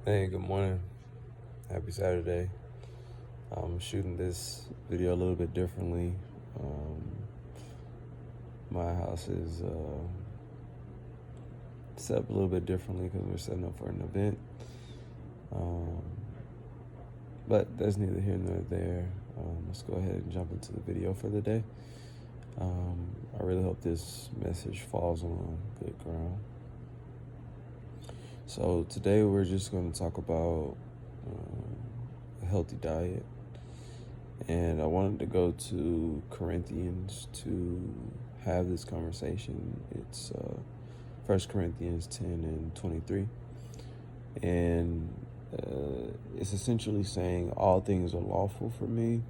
Hey, good morning. Happy Saturday. I'm shooting this video a little bit differently. Um, my house is set up a little bit differently because we're setting up for an event. Um, but that's neither here nor there. Let's go ahead and jump into the video for the day. I really hope this message falls on good ground. So today we're just going to talk about a healthy diet. And I wanted to go to Corinthians to have this conversation. It's 1 Corinthians 10 and 23. And it's essentially saying all things are lawful for me,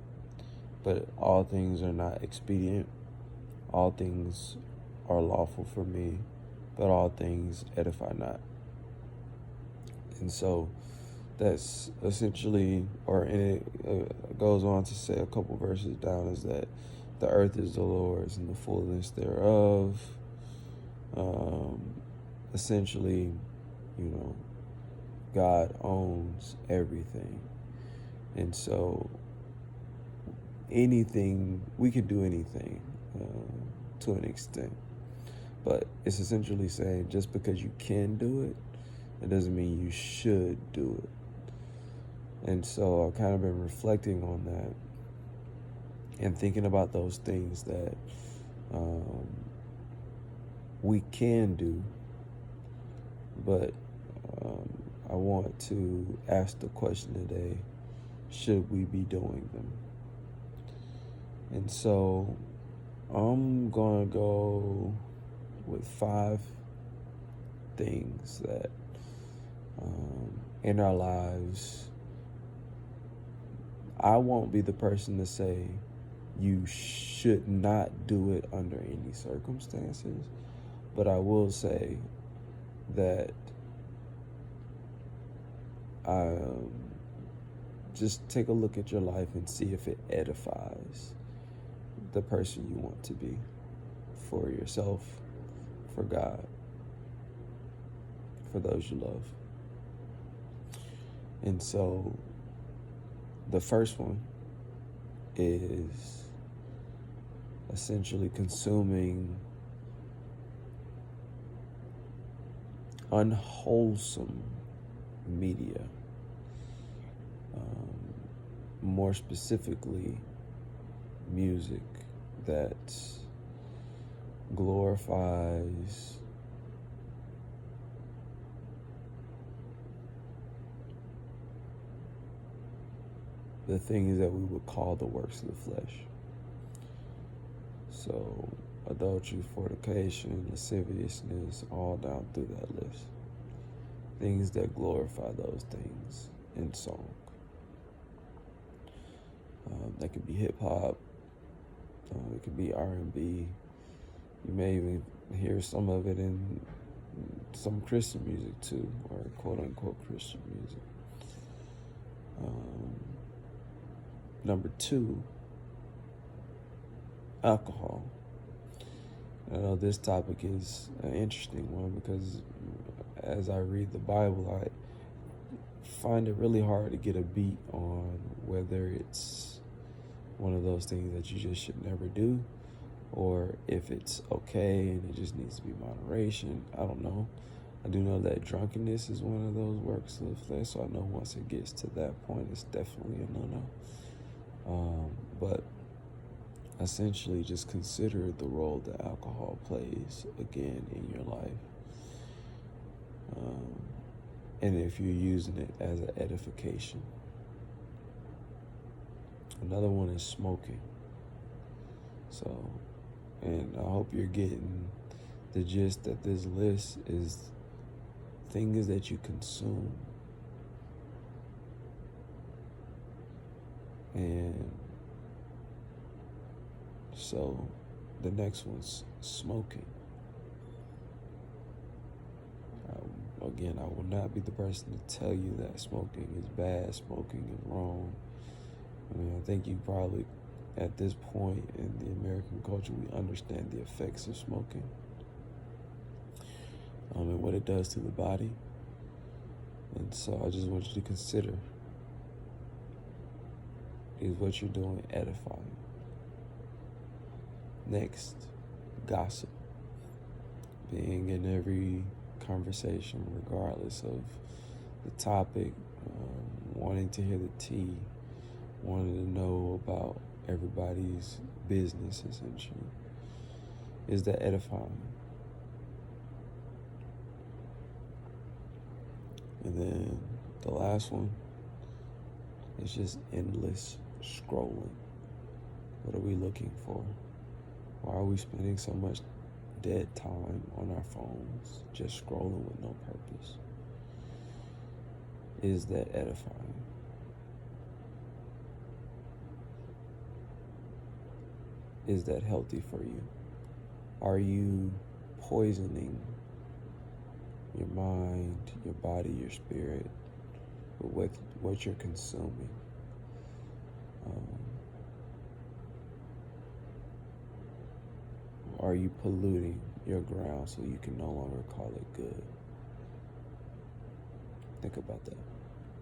but all things are not expedient. All things are lawful for me, but all things edify not. And so that's essentially, and it goes on to say a couple verses down, is that the earth is the Lord's and the fullness thereof. Essentially, God owns everything. And so we can do anything to an extent. But it's essentially saying just because you can do it, it doesn't mean you should do it. And so I've kind of been reflecting on that and thinking about those things that we can do, but I want to ask the question today, should we be doing them? And so I'm going to go with 5 things that in our lives, I won't be the person to say you should not do it under any circumstances, but I will say that just take a look at your life and see if it edifies the person you want to be, for yourself, for God, for those you love. And so the first one is essentially consuming unwholesome media. More specifically, music that glorifies the things that we would call the works of the flesh. So adultery, fornication, lasciviousness, all down through that list. Things that glorify those things in song. That could be hip hop. It could be R&B. You may even hear some of it in some Christian music too, or quote unquote Christian music. Number 2, alcohol. I know this topic is an interesting one because as I read the Bible, I find it really hard to get a beat on whether it's one of those things that you just should never do, or if it's okay and it just needs to be moderation. I don't know. I do know that drunkenness is one of those works of the flesh, so I know once it gets to that point, it's definitely a no-no. But essentially just consider the role that alcohol plays, again, in your life. And if you're using it as an edification. Another one is smoking. So, and I hope you're getting the gist that this list is things that you consume. And so the next one's smoking. Again, I will not be the person to tell you that smoking is bad, smoking is wrong. I mean, I think you probably, at this point in the American culture, we understand the effects of smoking and what it does to the body. And so I just want you to consider, is what you're doing edifying? Next, gossip. Being in every conversation, regardless of the topic, wanting to hear the tea, wanting to know about everybody's business, essentially. Is that edifying? And then the last one is just endless scrolling. What are we looking for? Why are we spending so much dead time on our phones, just scrolling with no purpose? Is that edifying? Is that healthy for you? Are you poisoning your mind, your body, your spirit with what you're consuming? Are you polluting your ground so you can no longer call it good? Think about that.